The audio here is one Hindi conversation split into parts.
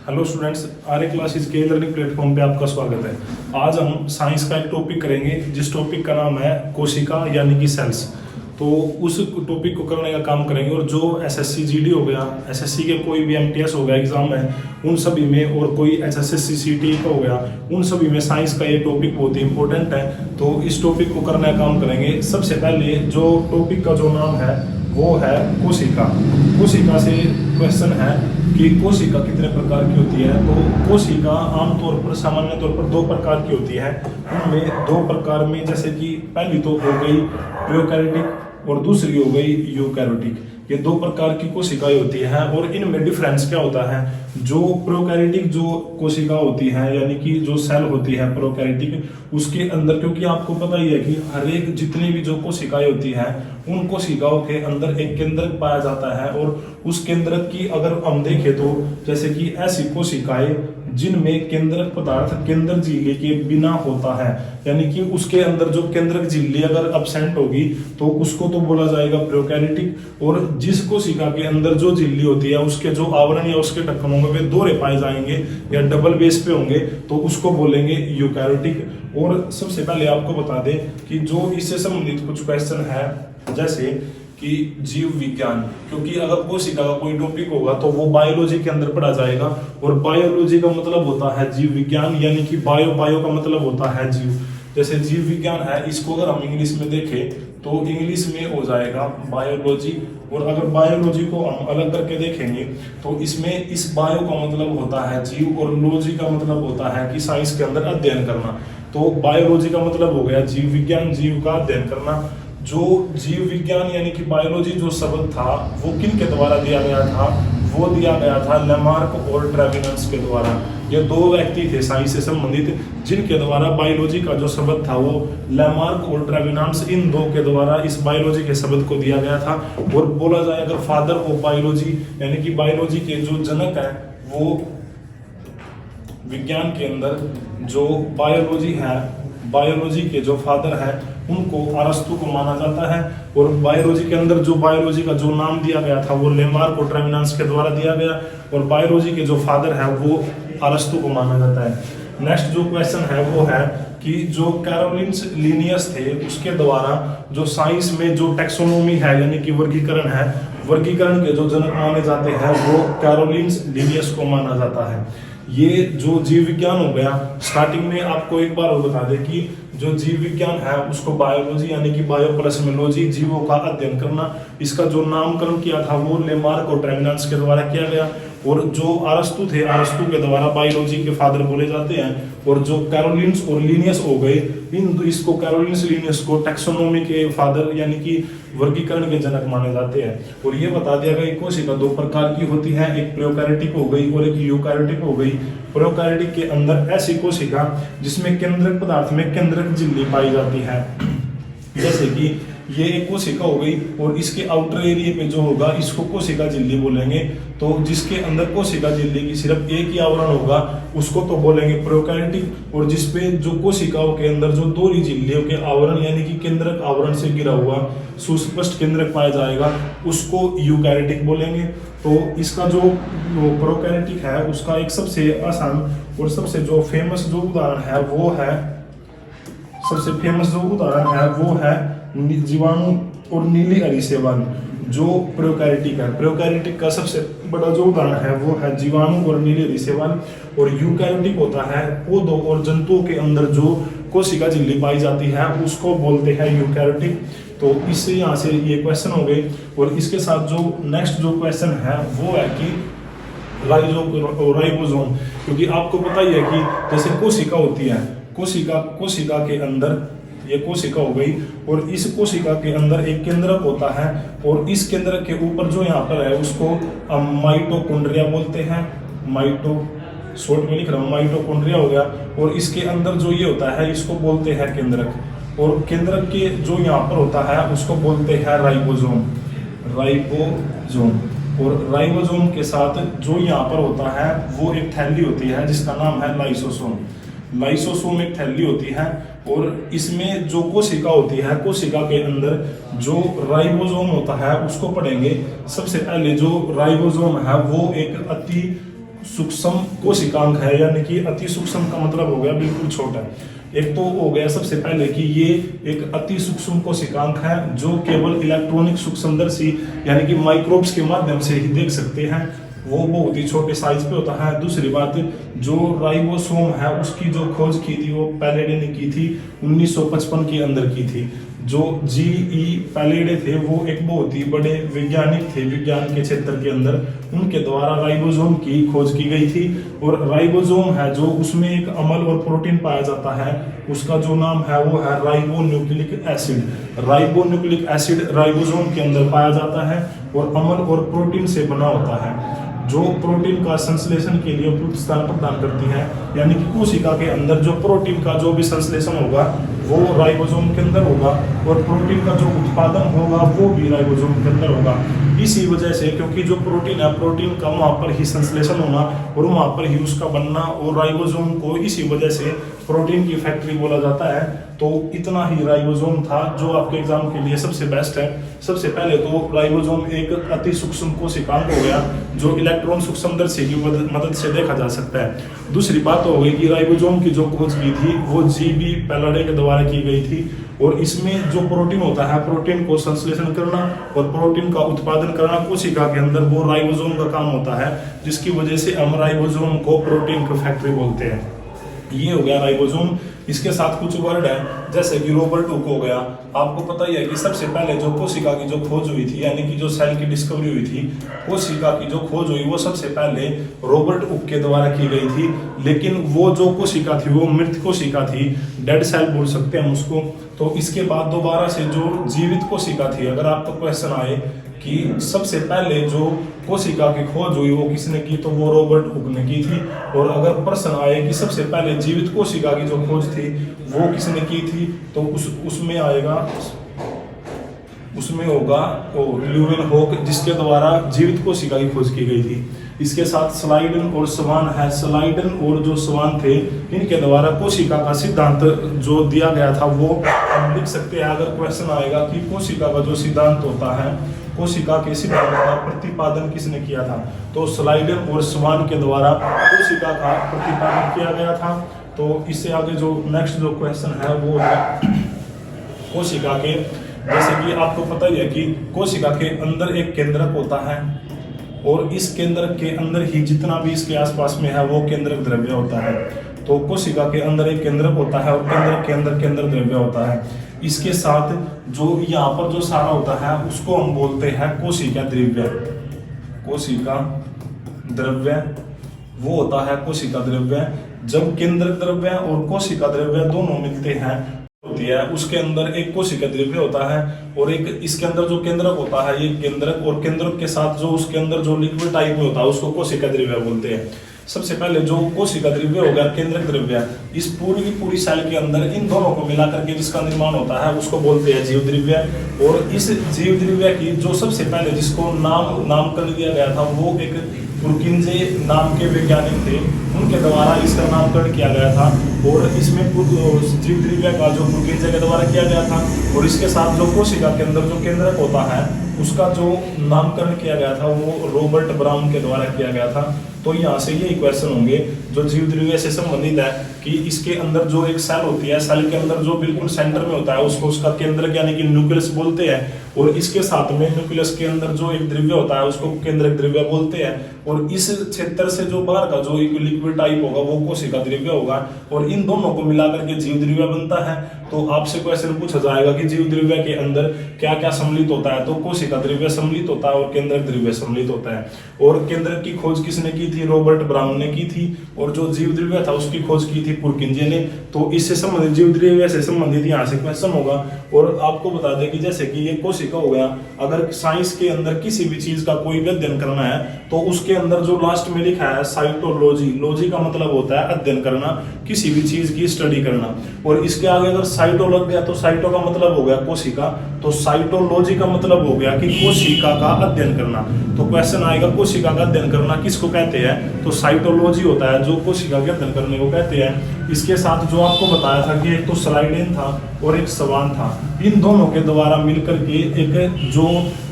हेलो स्टूडेंट्स, आर्य क्लासेस के लर्निंग प्लेटफॉर्म पे आपका स्वागत है। आज हम साइंस का एक टॉपिक करेंगे जिस टॉपिक का नाम है कोशिका यानी कि सेल्स। तो उस टॉपिक को करने का काम करेंगे और जो एसएससी जीडी हो गया, एसएससी के कोई भी एमटीएस हो गया एग्जाम है, उन सभी में, और कोई एचएसएससी सीटी का हो गया, उन सभी में साइंस का ये टॉपिक बहुत ही इंपॉर्टेंट है। तो इस टॉपिक को करने का काम करेंगे। सबसे पहले जो टॉपिक का जो नाम है वो है कोशिका। कोशिका से क्वेश्चन है कि कोशिका कितने प्रकार की होती है। तो कोशिका आमतौर पर, सामान्य तौर पर दो प्रकार की होती है। उनमें दो प्रकार में, जैसे कि पहली तो हो गई प्रोकैरियोटिक और दूसरी हो गई यूकैरियोटिक। ये दो प्रकार की कोशिकाएं होती हैं और इनमें डिफरेंस क्या होता है। जो प्रोकैरियोटिक जो कोशिका होती है यानी कि जो सेल होती है प्रोकैरियोटिक, उसके अंदर, क्योंकि आपको पता ही है कि हर एक जितनी भी जो कोशिकाएं होती हैं उन कोशिकाओं के अंदर एक केंद्रक पाया जाता है। और उस केंद्रक की अगर हम देखें तो जैसे कि ऐसी कोशिकाएं जिनमें केंद्रक पदार्थ केंद्र झिल्ली के बिना होता है, यानी कि उसके अंदर जो केंद्रक झिल्ली अगर अब्सेंट होगी तो उसको तो बोला जाएगा प्रोकैरियोटिक। और जिस कोशिका के अंदर जो झिल्ली होती है उसके जो आवरण या उसके ढक्कन होंगे वे दोहरे पाए जाएंगे या डबल बेस पे होंगे तो उसको बोलेंगे यूकैरियोटिक। और सबसे पहले आपको बता दें कि जो इससे संबंधित कुछ क्वेश्चन है, जैसे कि जीव विज्ञान, क्योंकि अगर कोशिका का कोई टॉपिक होगा तो वो बायोलॉजी के अंदर पढ़ा जाएगा। और बायोलॉजी का मतलब होता है जीव विज्ञान, यानी कि बायो का मतलब होता है जीव। जैसे जीव विज्ञान है, इसको अगर हम इंग्लिश में देखें तो इंग्लिश में हो जाएगा बायोलॉजी। और अगर बायोलॉजी को हम अलग करके देखेंगे तो इसमें इस बायो का मतलब होता है जीव और लॉजी का मतलब होता है कि साइंस के अंदर अध्ययन करना। तो बायोलॉजी का मतलब हो गया जीव विज्ञान, जीव का अध्ययन करना। जो जीव विज्ञान यानी कि बायोलॉजी जो शब्द था वो किन के द्वारा दिया गया था, वो दिया गया था लेमार्क और ट्रेविनस के द्वारा। ये दो व्यक्ति थे साइंस से संबंधित जिनके द्वारा बायोलॉजी का जो शब्द था वो लेमार्क और ट्रेविनस, इन दो के द्वारा इस बायोलॉजी के शब्द को दिया गया था। और बोला जाए अगर फादर ऑफ बायोलॉजी यानी कि बायोलॉजी के जो जनक है, वो विज्ञान के अंदर जो बायोलॉजी है, बायोलॉजी के जो फादर है उनको अरस्तु को माना जाता है। और बायोलॉजी के अंदर जो बायोलॉजी का जो नाम दिया गया था वो लेमार्क और ट्रेविनस के द्वारा दिया गया। और बायोलॉजी के जो फादर है वो अरस्तु को माना जाता है। नेक्स्ट जो क्वेश्चन है वो है कि जो कैरोलिन्स लिनियस थे उसके द्वारा जो साइंस में जो टैक्सोनॉमी है यानी कि वर्गीकरण है, वर्गीकरण के जो जनक माने जाते हैं वो कैरोलिन्स लिनियस को माना जाता है। ये जो जीव विज्ञान हो गया, स्टार्टिंग में आपको एक बार और बता दें कि जो जीव विज्ञान है उसको बायोलॉजी यानी कि बायो प्लस में लॉजी, जीवों का अध्ययन करना, इसका जो नामकरण किया था वो लेमार्क और ट्रेविनस के द्वारा किया गया। और जो अरस्तु थे, अरस्तु के द्वारा बायोलॉजी के फादर बोले जाते हैं। और जो कैरोलिन्स और लिनियस हो गए, इसको कैरोलिन्स लिनियस को टैक्सोनॉमी के फादर यानी कि वर्गीकरण के जनक माने जाते हैं। और ये बता दिया गया कोशिका दो प्रकार की होती है, एक प्रोकैरियोटिक हो गई और एक यूकैरियोटिक हो गई। प्रोकैरियोटिक के अंदर ऐसी कोशिका जिसमें केंद्रक पदार्थ में केंद्रक झिल्ली पाई जाती है, जैसे कि ये एक कोशिका हो गई और इसके आउटर एरिया पे जो होगा इसको कोशिका झिल्ली बोलेंगे। तो जिसके अंदर कोशिका झिल्ली की सिर्फ एक ही आवरण होगा उसको तो बोलेंगे प्रोकैरियोटिक। और जिसपे जो कोशिकाओं के अंदर जो दोहरी झिल्लियों के आवरण यानी कि केंद्रक आवरण से घिरा हुआ सुस्पष्ट केंद्रक पाया जाएगा उसको यूकैरियोटिक बोलेंगे। तो इसका जो प्रोकैरियोटिक है उसका एक सबसे आसान और सबसे जो फेमस जो उदाहरण है वो है, सबसे फेमस जो उदाहरण है वो है जीवाणु और नीली अरिसेवन जो प्रोकैरियोटिक है। प्रोकैरियोटिक का सबसे बड़ा जो उदाहरण है वो है जीवाणु और नीली अरिसेवन। और यूकैरियोटिक होता है पौधों और जंतुओं के अंदर जो कोशिका झिल्ली पाई जाती है उसको बोलते हैं यूकैरियोटिक। तो इससे यहाँ से ये क्वेश्चन हो गए। और इसके साथ जो नेक्स्ट जो क्वेश्चन है वो है कि राइबोसोम, क्योंकि आपको पता ही है कि जैसे कोशिका होती है, कोशिका के अंदर ये कोशिका हो गई और इस कोशिका के अंदर एक केंद्रक होता है। और इस केंद्रक के ऊपर जो यहाँ पर है उसको माइटोकॉन्ड्रिया बोलते हैं। शॉर्ट में लिख रहा हूँ, माइटोकॉन्ड्रिया हो गया। और इसके अंदर जो ये होता है इसको बोलते हैं केंद्रक। और केंद्रक के जो यहाँ पर होता है उसको बोलते हैं राइबोसोम। और राइबोसोम के साथ जो यहाँ पर होता है वो एक थैली होती है जिसका नाम है लाइसोसोम। लाइसोसोम एक थैली होती है और इसमें जो कोशिका होती है, कोशिका के अंदर जो राइबोसोम होता है उसको पढ़ेंगे। सबसे पहले जो राइबोसोम है वो एक अति सूक्ष्म कोशिकांग है, यानी कि अति सूक्ष्म का मतलब हो गया बिल्कुल छोटा। एक तो हो गया सबसे पहले कि ये एक अति सूक्ष्म कोशिकांग है जो केवल इलेक्ट्रॉनिक सूक्ष्मदर्शी यानी कि माइक्रोब्स के माध्यम से ही देख सकते हैं, वो बहुत ही छोटे साइज पे होता है। दूसरी बात, जो राइबोसोम है उसकी जो खोज की थी वो पैलेडे ने की थी, 1955 के अंदर की थी। जो जी.ई. पैलेडे थे वो एक बहुत ही बड़े वैज्ञानिक थे विज्ञान के क्षेत्र के अंदर, उनके द्वारा राइबोसोम की खोज की गई थी। और राइबोसोम है जो उसमें एक अम्ल और प्रोटीन पाया जाता है, उसका जो नाम है वो है ribonucleic acid. Ribonucleic acid ribosome के अंदर पाया जाता है और अम्ल और प्रोटीन से बना होता है, जो प्रोटीन का संश्लेषण के लिए उपयुक्त स्थान प्रदान करती है। यानी कि कोशिका के अंदर जो प्रोटीन का जो भी संश्लेषण होगा वो राइबोसोम के अंदर होगा, और प्रोटीन का जो उत्पादन होगा वो भी राइबोसोम के अंदर होगा। इसी वजह से, क्योंकि जो प्रोटीन है, प्रोटीन का वहाँ पर ही संश्लेषण होना और वहाँ पर ही उसका बनना, और राइबोसोम को इसी वजह से प्रोटीन की फैक्ट्री बोला जाता है। तो इतना ही राइबोसोम था जो आपके एग्जाम के लिए सबसे बेस्ट है। सबसे पहले तो राइबोसोम एक अति सूक्ष्म कोशिकांग हो गया जो इलेक्ट्रॉन सूक्ष्मदर्शी की मदद से देखा जा सकता है। दूसरी बात हो गई कि राइबोसोम की जो खोज की थी वो जी.बी. पैलेडे के द्वारा की गई थी, और इसमें जो प्रोटीन होता है, प्रोटीन को संश्लेषण करना और प्रोटीन का उत्पादन करना कोशिका के अंदर, वो राइबोसोम का काम होता है, जिसकी वजह से हम राइबोसोम को प्रोटीन की फैक्ट्री बोलते हैं। ये हो गया राइबोसोम। इसके साथ कुछ वर्ड है जैसे कि रॉबर्ट हुक हो गया। आपको पता ही है कि सबसे पहले जो कोशिका की जो खोज हुई थी, यानी कि जो सेल की डिस्कवरी हुई थी, कोशिका की जो खोज हुई वो सबसे पहले रॉबर्ट हुक के द्वारा की गई थी। लेकिन वो जो कोशिका थी वो मृत कोशिका थी, डेड सेल बोल सकते हैं हम उसको। तो इसके बाद दोबारा से जो जीवित कोशिका थी, अगर आपका क्वेश्चन आए कि सबसे पहले जो कोशिका की खोज हुई वो किसने की, तो वो रॉबर्ट हुक ने की थी। और अगर प्रश्न आए कि सबसे पहले जीवित कोशिका की जो खोज थी वो किसने की थी, तो उसमें आएगा, उसमें होगा ल्यूवेनहॉक, जिसके द्वारा जीवित कोशिका की खोज की गई थी। इसके साथ स्लाइडन और स्वान है। स्लाइडन और जो स्वान थे, इनके द्वारा कोशिका का सिद्धांत जो दिया गया था वो हम लिख सकते हैं। अगर क्वेश्चन आएगा कि कोशिका का जो सिद्धांत होता है, कोशिका के सिद्धांत का प्रतिपादन किसने किया था, तो स्लाइडन और स्वान के द्वारा कोशिका का प्रतिपादन किया गया था। तो इससे आगे जो नेक्स्ट जो क्वेश्चन है वो है कोशिका के, जैसे कि आपको पता ही है कि कोशिका के अंदर एक केंद्रक होता है, और इस केंद्रक के अंदर ही जितना भी इसके आसपास में है वो केंद्रक द्रव्य होता है। तो कोशिका के अंदर एक केंद्रक होता है और केंद्रक के अंदर केंद्र द्रव्य होता है। इसके साथ जो यहाँ पर जो सारा होता है उसको हम बोलते हैं कोशिका द्रव्य। कोशिका द्रव्य वो होता है कोशिका द्रव्य। जब केंद्रक द्रव्य और कोशिका द्रव्य दोनों मिलते हैं होती है, उसके अंदर एक कोशिका द्रव्य होता है और एक इसके अंदर जो केंद्रक होता है, ये केंद्रक और केंद्रक के साथ जो उसके अंदर जो लिक्विड टाइप में होता है उसको कोशिका द्रव्य बोलते हैं। सबसे पहले जो कोशिका द्रव्य हो गया केंद्रक द्रव्य, इस पूरी की पूरी सेल के अंदर इन दोनों को मिलाकर के जिसका निर्माण होता है उसको बोलते हैं जीव द्रव्य। और इस जीव द्रव्य की जो सबसे पहले जिसको नामकरण दिया गया था वो एक पुरकिंजे नाम के वैज्ञानिक थे, उनके द्वारा इसका नामकरण किया गया था। और इसमें जीव द्रव्य का जो पुरकिंजे के द्वारा किया गया था, और इसके साथ जो कोशिका के अंदर जो केंद्रक होता है उसका जो नामकरण किया गया था वो रॉबर्ट ब्राउन के द्वारा किया गया था। तो यहाँ से यही क्वेश्चन होंगे जो जीव द्रव्य से संबंधित है कि इसके अंदर जो एक सेल होती है, सेल के अंदर जो बिल्कुल सेंटर में होता है उसको उसका केंद्रक यानी कि न्यूक्लियस बोलते हैं, और इसके साथ में न्यूक्लियस के अंदर जो एक द्रव्य होता है उसको केंद्रक द्रव्य बोलते हैं। और इस क्षेत्र से जो बाहर का जो एक लिक्विड टाइप होगा वो कोशिका द्रव्य होगा, और इन दोनों को मिलाकर के जीव द्रव्य बनता है। तो आपसे क्वेश्चन पूछा जाएगा कि जीव द्रव्य के अंदर क्या क्या सम्मिलित होता है, तो कोशिका द्रव्य सम्मिलित होता है और केंद्रक द्रव्य सम्मिलित होता है। और केंद्रक की खोज किसने की थी, रॉबर्ट ब्राउन ने की थी, और जो जीव द्रव्य था उसकी खोज की थी पुरकिंजे ने। तो इससे संबंधित जीव द्रव्य से संबंधित यहाँ से क्वेश्चन होगा। और आपको बता दें कि जैसे कि ये कोशिका हो गया, अगर साइंस के अंदर किसी भी चीज का कोई भी अध्ययन करना है तो उसके अंदर जो लास्ट में लिखा है साइटोलॉजी, लॉजी का मतलब होता है अध्ययन करना, किसी भी चीज की स्टडी करना। और इसके आगे अगर साइटो लग गया तो साइटो का मतलब हो गया कोशिका, तो साइटोलॉजी का मतलब हो गया कि कोशिका का अध्ययन करना। तो क्वेश्चन आएगा कोशिका का अध्ययन करना किसको कहते हैं, तो साइटोलॉजी होता है जो कोशिका के अध्ययन करने को कहते हैं। इसके साथ जो आपको बताया था कि एक तो स्लाइडेन था और एक स्वान था, इन दोनों के द्वारा मिलकर के एक जो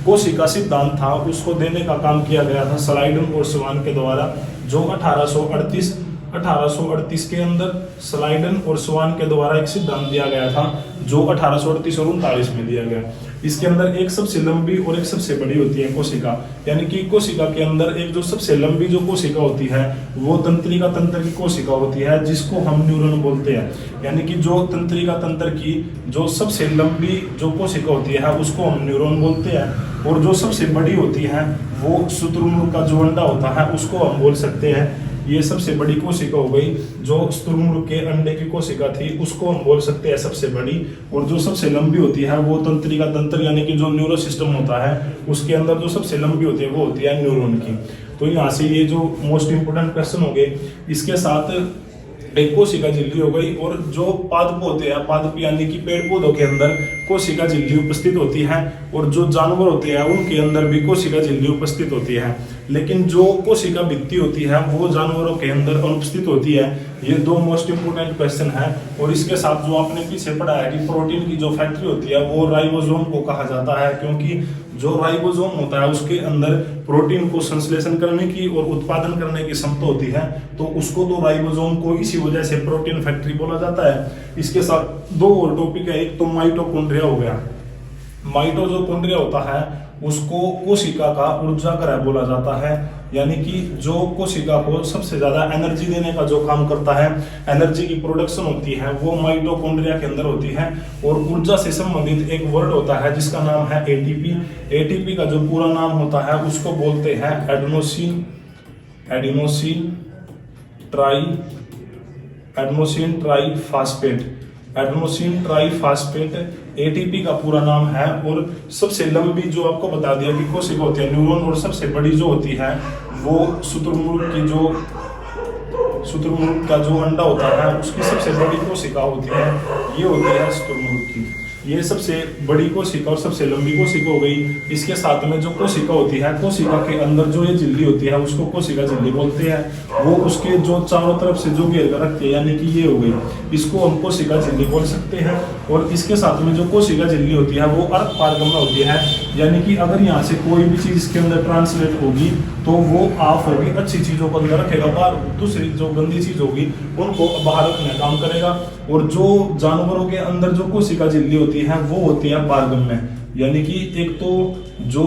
कोशिका सिद्धांत था उसको देने का काम किया गया था स्लाइडेन और स्वान के द्वारा। जो 1838 के अंदर स्लाइडन और स्वान के द्वारा एक सिद्धांत दिया गया था, जो 1838 और 39 में दिया गया। इसके अंदर एक सबसे लंबी और एक सबसे बड़ी होती है कोशिका, यानी कि कोशिका के अंदर एक जो सबसे लंबी जो कोशिका होती है वो तंत्रिका तंत्र की कोशिका होती है, जिसको हम न्यूरॉन बोलते हैं। यानी कि जो तंत्रिका तंत्र की जो सबसे लंबी जो कोशिका होती है उसको हम न्यूरॉन बोलते हैं, और जो सबसे बड़ी होती है वो शुतुरमुर्ग का जो अंडा होता है उसको हम बोल सकते हैं। ये सबसे बड़ी कोशिका हो गई। जो शुतुरमुर्ग के अंडे की कोशिका थी उसको हम बोल सकते हैं सबसे बड़ी, और जो सबसे लंबी होती है वो तंत्रिका तंत्र यानी कि जो न्यूरो सिस्टम होता है उसके अंदर जो सबसे लंबी होती है वो होती है न्यूरॉन की। तो यहाँ से ये जो मोस्ट इंपोर्टेंट क्वेश्चन हो गए। इसके साथ एक कोशिका झिल्ली हो गई, और जो पादप होते हैं, पादप यानी कि पेड़ पौधों के अंदर कोशिका झिल्ली उपस्थित होती है, और जो जानवर होते हैं उनके अंदर भी कोशिका झिल्ली उपस्थित होती है। लेकिन जो कोशिका भित्ति होती है वो जानवरों के अंदर अनुपस्थित होती है। ये दो मोस्ट इंपोर्टेंट क्वेश्चन है। और इसके साथ जो आपने पीछे पढ़ा है कि प्रोटीन की जो फैक्ट्री होती है वो राइबोसोम को कहा जाता है, क्योंकि जो राइबोसोम होता है उसके अंदर प्रोटीन को संश्लेषण करने की और उत्पादन करने की क्षमता होती है, तो उसको तो राइबोसोम को इसी वजह से प्रोटीन फैक्ट्री बोला जाता है। इसके साथ दो और टॉपिक है, एक तो माइटोकॉन्ड्रिया हो गया। माइटोकॉन्ड्रिया होता है उसको कोशिका का ऊर्जा ग्रह बोला जाता है, यानी कि जो कोशिका को सबसे ज्यादा एनर्जी देने का जो काम करता है, एनर्जी की प्रोडक्शन होती है वो माइटोकॉन्ड्रिया के अंदर होती है। और ऊर्जा से संबंधित एक वर्ड होता है जिसका नाम है एटीपी। एटीपी का जो पूरा नाम होता है उसको बोलते हैं एडेनोसिन ट्राईफास्फेट एटीपी का पूरा नाम है। और सबसे लंबी जो आपको बता दिया कि कोशिका होती है न्यूरॉन, और सबसे बड़ी जो होती है वो शुतुरमुर्ग का जो अंडा होता है उसकी सबसे बड़ी कोशिका होती है, ये होती है शुतुरमुर्ग की। ये सबसे बड़ी कोशिका और सबसे लंबी कोशिका हो गई। इसके साथ में जो कोशिका होती है, कोशिका के अंदर जो ये झिल्ली होती है उसको कोशिका झिल्ली बोलते हैं। वो उसके जो चारों तरफ से जो घेर कर रखती है, यानी कि ये हो गई, इसको हम कोशिका झिल्ली बोल सकते हैं। और इसके साथ में जो कोशिका झिल्ली होती है वो अर्ध पारगम्य होती है, यानी कि अगर यहाँ से कोई भी चीज इसके अंदर ट्रांसलेट होगी तो वो ऑफ होगी, अच्छी चीजों को अंदर रखेगा, बाहर दूसरी जो गंदी चीज होगी उनको बाहर रखने काम करेगा। और जो जानवरों के अंदर जो कोशिका झिल्ली होती है वो होती है पारगम्य, यानी कि एक तो जो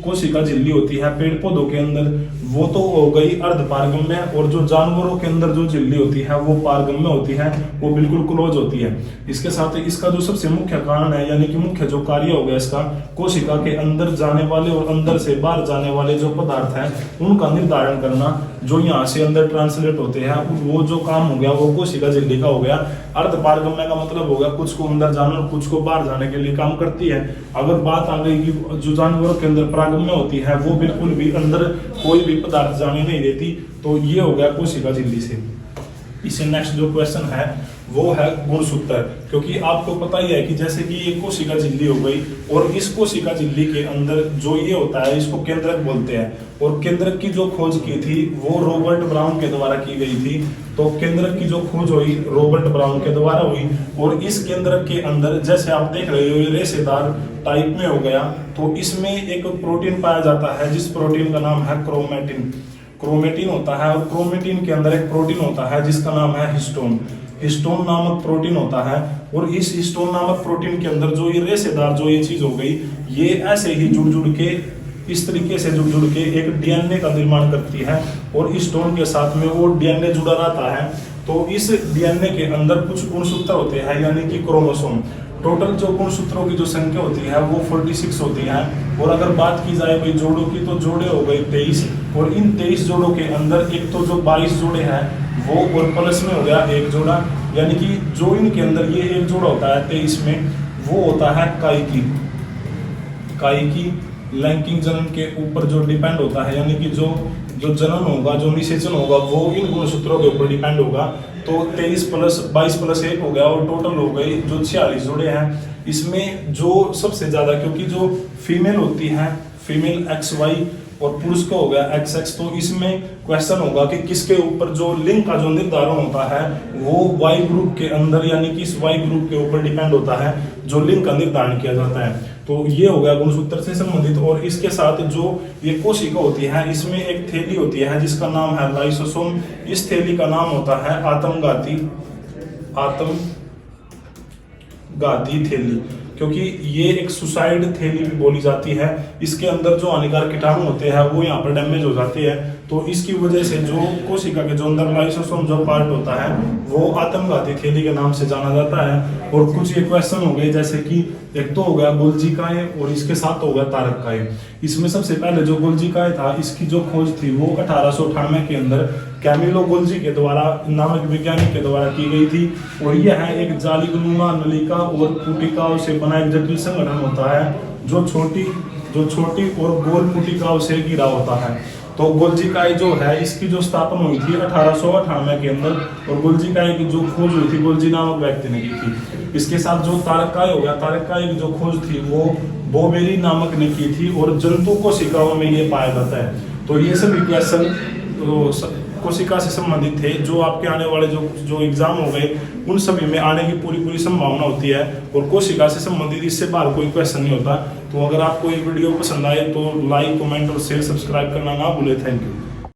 कोशिका झिल्ली होती है पेड़ पौधों के अंदर वो तो हो गई अर्ध पारगम्य, और जो जानवरों के अंदर जो झिल्ली होती है वो पारगम्य होती है, वो बिल्कुल क्लोज होती है। इसके साथ इसका जो सबसे मुख्य कारण है, यानी कि मुख्य जो कार्य हो गया इसका, कोशिका के अंदर जाने वाले और अंदर से बाहर जाने वाले जो पदार्थ हैं उनका निर्धारण करना, जो यहाँ से अंदर ट्रांसलेट होते हैं, वो जो काम हो गया वो कोशिका झिल्ली का हो गया। अर्ध पारगम्य का मतलब हो गया कुछ को अंदर जाना और कुछ को बाहर जाने के लिए काम करती है। अगर बात आ गई कि जो जानवरों के अंदर पारगम्य होती है वो बिल्कुल भी अंदर कोई भी पदार्थ जाने नहीं देती, तो ये हो गया कोशिका झिल्ली से। इससे नेक्स्ट जो क्वेश्चन है वो है गुणसूत्र, क्योंकि आपको पता ही है कि जैसे कि ये कोशिका झिल्ली हो गई, और इस कोशिका झिल्ली के अंदर जो ये होता है इसको केंद्रक बोलते हैं। और केंद्रक की जो खोज की थी वो रॉबर्ट ब्राउन के द्वारा की गई थी। तो केंद्रक की जो खोज हुई रॉबर्ट ब्राउन के द्वारा हुई, और इस केंद्रक के अंदर जैसे आप देख रहे हो ये रेशेदार टाइप में हो गया, तो इसमें एक प्रोटीन पाया जाता है जिस प्रोटीन का नाम है क्रोमेटिन होता है। और क्रोमेटिन के अंदर एक प्रोटीन होता है जिसका नाम है हिस्टोन नामक प्रोटीन होता है। और इस हिस्टोन नामक प्रोटीन के अंदर जो ये रेशेदार जो ये चीज हो गई, ये ऐसे ही जुड़ के इस तरीके से जुड़ के एक डीएनए का निर्माण करती है, और हिस्टोन के साथ में वो डीएनए जुड़ा रहता है। तो इस डीएनए के अंदर कुछ गुणसूत्र होते हैं, यानी कि क्रोमोसोम। टोटल जो गुणसूत्रों की जो संख्या होती है वो 46 होती है। और अगर बात की जाए भाई जोड़ों की, तो जोड़े हो गए 23, और इन 23 जोड़ों के अंदर एक तो जो 22 जोड़े हैं वो और प्लस में हो गया एक जोड़ा, यानी कि जो इनके अंदर ये एक जोड़ा होता है 23 में वो होता है काइकी लैंकिंग जनन के ऊपर जो डिपेंड होता है, यानी कि जो जनन होगा, जो निषेचन होगा वो इन गुणसूत्रों के ऊपर डिपेंड होगा। तो 23 + 22 + 1 हो गया, और टोटल हो गई जो 46 जोड़े हैं। इसमें जो सबसे ज्यादा, क्योंकि जो फीमेल होती है, फीमेल XY और पुरुष का हो गया XX। तो इसमें क्वेश्चन होगा कि किसके ऊपर जो लिंग का जो निर्धारण होता है वो Y ग्रुप के अंदर यानी कि इस Y ग्रुप के ऊपर डिपेंड होता है जो लिंग का निर्धारण किया जाता है। तो ये हो गया गुणसूत्र से संबंधित। और इसके साथ जो ये कोशिका होती है इसमें एक थैली होती है जिसका नाम है लाइसोसोम। इस थैली का नाम होता है आत्मघाती थैली, क्योंकि ये एक सुसाइड थैली भी बोली जाती है। इसके अंदर जो हानिकारक कीटाणु होते हैं वो यहाँ पर डैमेज हो जाते हैं, तो इसकी वजह से जो कोशिका के जो अंदर लाइसोसोम जो पार्ट होता है वो आत्मघाती थैली के नाम से जाना जाता है। और कुछ ये क्वेश्चन हो गए जैसे कि एक तो हो गया गोल्जिकाए और इसके साथ हो गया तारकाए। इसमें सबसे पहले जो गोल्जिकाए था इसकी जो खोज थी वो 1898 के अंदर कैमिलो गोल्जी के द्वारा नामक वैज्ञानिक के द्वारा की गई थी। और यह है एक जालीनुमा नलिका और पुटिकाओं से बना एक जटिल संगठन होता है जो छोटी और गोल पुटिकाओं से घिरा होता है। तो गोल्जिकाए जो है इसकी जो स्थापना हुई थी 1898 के अंदर, और गोल्जिकाए की जो खोज हुई थी गोल्जी नामक व्यक्ति ने की थी। इसके साथ जो तारकाए हो गया, तारकाए की जो खोज थी वो बोबेरी नामक ने की थी और जंतु कोशिकाओं में ये पाया जाता है। तो ये सभी क्वेश्चन कोशिका से संबंधित थे जो आपके आने वाले जो एग्जाम हो गए उन सभी में आने की पूरी संभावना होती है। और कोशिका से संबंधित इससे बाहर कोई क्वेश्चन नहीं होता। तो अगर आपको ये वीडियो पसंद आए तो लाइक, कमेंट और शेयर, सब्सक्राइब करना ना भूले। Thank you.